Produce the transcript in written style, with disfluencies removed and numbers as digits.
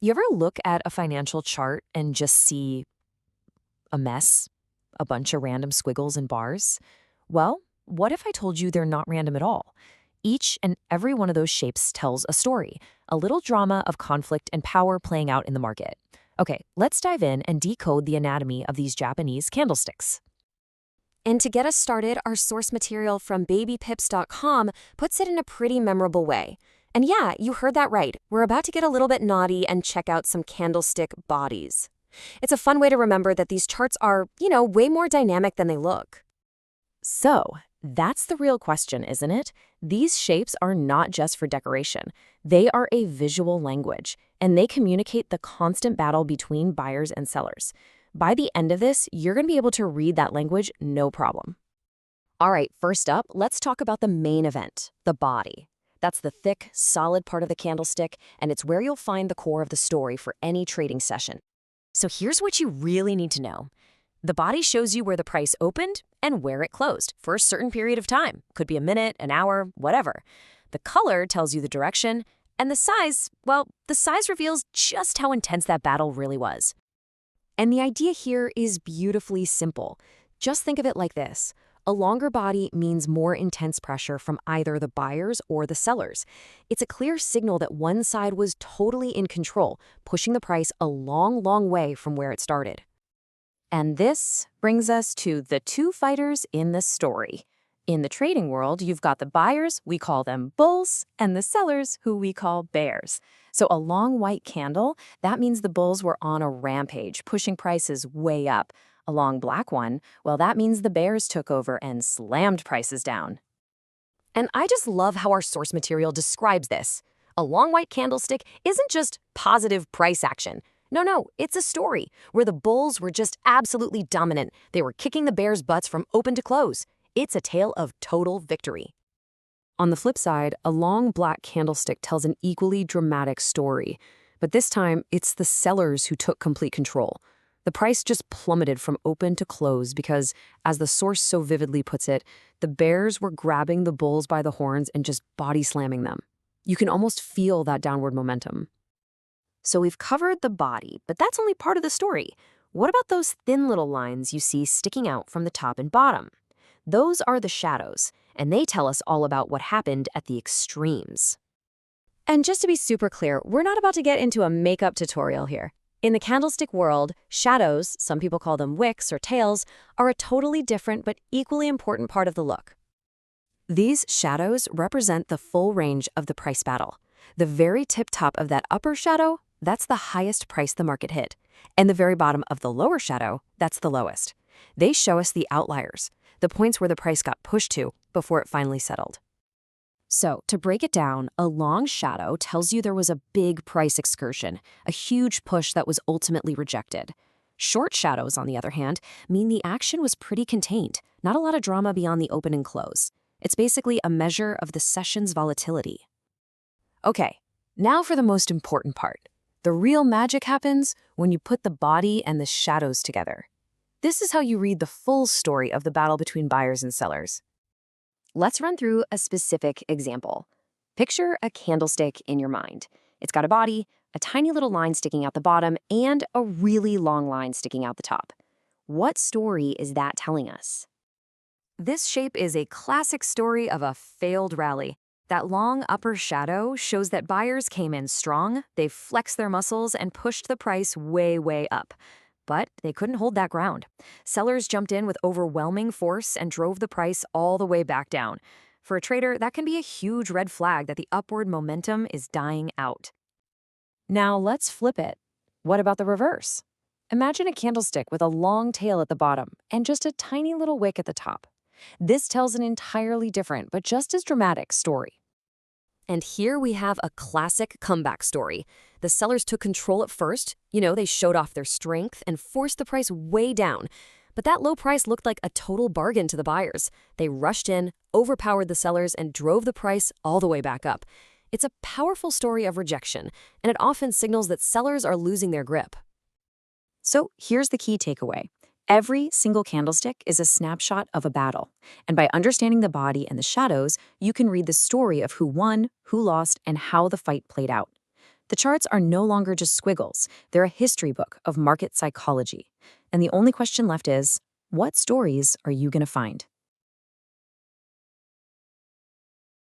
You ever look at a financial chart and just see a mess? A bunch of random squiggles and bars? Well, what if I told you they're not random at all? Each and every one of those shapes tells a story, a little drama of conflict and power playing out in the market. Okay, let's dive in and decode the anatomy of these Japanese candlesticks. And to get us started, our source material from babypips.com puts it in a pretty memorable way. And yeah, you heard that right. We're about to get a little bit naughty and check out some candlestick bodies. It's a fun way to remember that these charts are, way more dynamic than they look. So, that's the real question, isn't it? These shapes are not just for decoration. They are a visual language, and they communicate the constant battle between buyers and sellers. By the end of this, you're going to be able to read that language no problem. All right, first up, let's talk about the main event, the body. That's the thick, solid part of the candlestick, and it's where you'll find the core of the story for any trading session. So here's what you really need to know. The body shows you where the price opened and where it closed for a certain period of time. Could be a minute, an hour, whatever. The color tells you the direction, and the size, well, the size reveals just how intense that battle really was. And the idea here is beautifully simple. Just think of it like this. A longer body means more intense pressure from either the buyers or the sellers. It's a clear signal that one side was totally in control, pushing the price a long, long way from where it started. And this brings us to the two fighters in the story. In the trading world, you've got the buyers, we call them bulls, and the sellers, who we call bears. So a long white candle, that means the bulls were on a rampage, pushing prices way up. A long black one, well, that means the bears took over and slammed prices down. And I just love how our source material describes this. A long white candlestick isn't just positive price action. No, it's a story where the bulls were just absolutely dominant. They were kicking the bears' butts from open to close. It's a tale of total victory. On the flip side, a long black candlestick tells an equally dramatic story. But this time, it's the sellers who took complete control. The price just plummeted from open to close because, as the source so vividly puts it, the bears were grabbing the bulls by the horns and just body slamming them. You can almost feel that downward momentum. So we've covered the body, but that's only part of the story. What about those thin little lines you see sticking out from the top and bottom? Those are the shadows, and they tell us all about what happened at the extremes. And just to be super clear, we're not about to get into a makeup tutorial here. In the candlestick world, shadows, some people call them wicks or tails, are a totally different but equally important part of the look. These shadows represent the full range of the price battle. The very tip top of that upper shadow, that's the highest price the market hit. And the very bottom of the lower shadow, that's the lowest. They show us the outliers, the points where the price got pushed to before it finally settled. So, to break it down, a long shadow tells you there was a big price excursion, a huge push that was ultimately rejected. Short shadows, on the other hand, mean the action was pretty contained, not a lot of drama beyond the open and close. It's basically a measure of the session's volatility. Okay, now for the most important part. The real magic happens when you put the body and the shadows together. This is how you read the full story of the battle between buyers and sellers. Let's run through a specific example. Picture a candlestick in your mind. It's got a body, a tiny little line sticking out the bottom, and a really long line sticking out the top. What story is that telling us? This shape is a classic story of a failed rally. That long upper shadow shows that buyers came in strong, they flexed their muscles and pushed the price way, way up. But they couldn't hold that ground. Sellers jumped in with overwhelming force and drove the price all the way back down. For a trader, that can be a huge red flag that the upward momentum is dying out. Now let's flip it. What about the reverse? Imagine a candlestick with a long tail at the bottom and just a tiny little wick at the top. This tells an entirely different but just as dramatic story. And here we have a classic comeback story. The sellers took control at first. They showed off their strength and forced the price way down. But that low price looked like a total bargain to the buyers. They rushed in, overpowered the sellers, and drove the price all the way back up. It's a powerful story of rejection, and it often signals that sellers are losing their grip. So here's the key takeaway. Every single candlestick is a snapshot of a battle, and by understanding the body and the shadows, you can read the story of who won, who lost, and how the fight played out. The charts are no longer just squiggles, they're a history book of market psychology. And the only question left is, what stories are you going to find?